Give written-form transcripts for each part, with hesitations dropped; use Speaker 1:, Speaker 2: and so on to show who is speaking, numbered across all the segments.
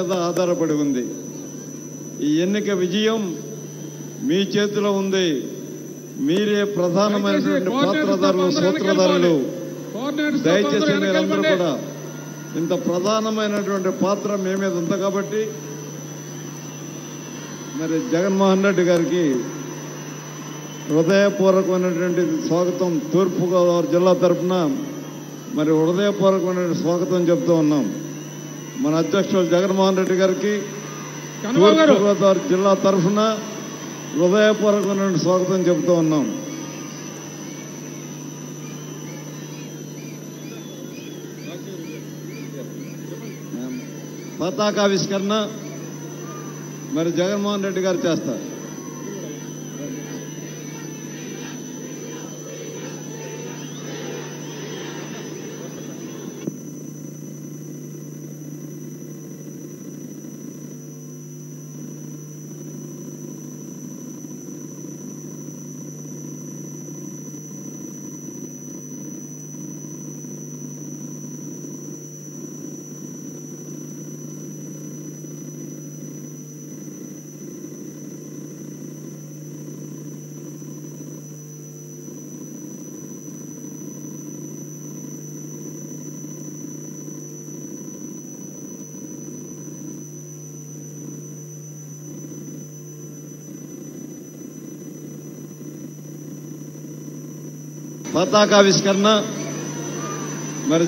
Speaker 1: ఆధారపడి ఉంది. ఈ ఎన్నిక విజయం మీ చేతిలో ఉంది. మీరే ప్రధానమైనటువంటి పాత్రధారులు, సూత్రధారులు. దయచేసి మీరందరూ కూడా ఇంత ప్రధానమైనటువంటి పాత్ర మీ మీద ఉంది కాబట్టి మరి జగన్మోహన్ రెడ్డి గారికి హృదయపూర్వకమైనటువంటి స్వాగతం తూర్పుగోదావరి జిల్లా తరఫున మరి హృదయపూర్వకమైన స్వాగతం చెప్తూ ఉన్నాం. మన అధ్యక్షులు జగన్మోహన్ రెడ్డి గారికి తూర్పుగోదావరి జిల్లా తరఫున హృదయపూర్వకమైన స్వాగతం చెబుతూ ఉన్నాం. పతాకావిష్కరణ మరి జగన్మోహన్ రెడ్డి గారు చేస్తారు. పతాకావిష్కరణ మరి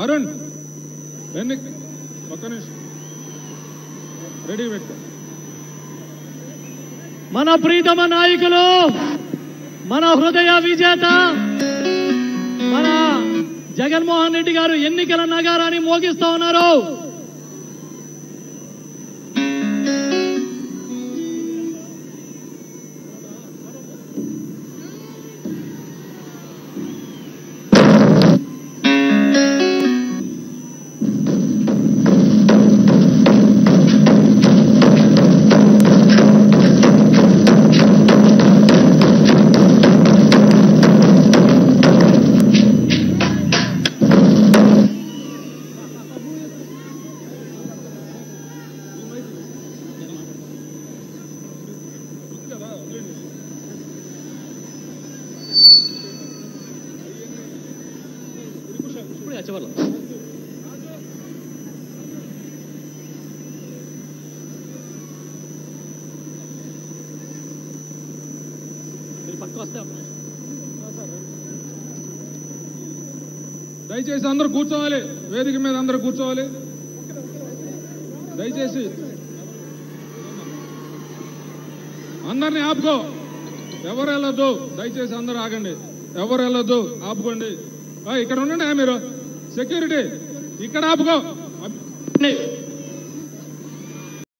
Speaker 2: అరుణ్ ఒక్క నిమిషం రెడీ పెట్టు.
Speaker 3: మన ప్రీతమ నాయకులు, మన హృదయ విజేత మన జగన్మోహన్ రెడ్డి గారు ఎన్నికల నగారాన్ని మోగిస్తా ఉన్నారు.
Speaker 2: దయచేసి అందరూ కూర్చోవాలి. వేదిక మీద అందరూ కూర్చోవాలి. దయచేసి అందరినీ ఆపుకో. ఎవరు వెళ్ళొద్దు. దయచేసి అందరూ ఆగండి. ఎవరు వెళ్ళొద్దు, ఆపుకోండి. ఇక్కడ ఉండండి. మీరు సెక్యూరిటీ ఇక్కడ ఆపుకో.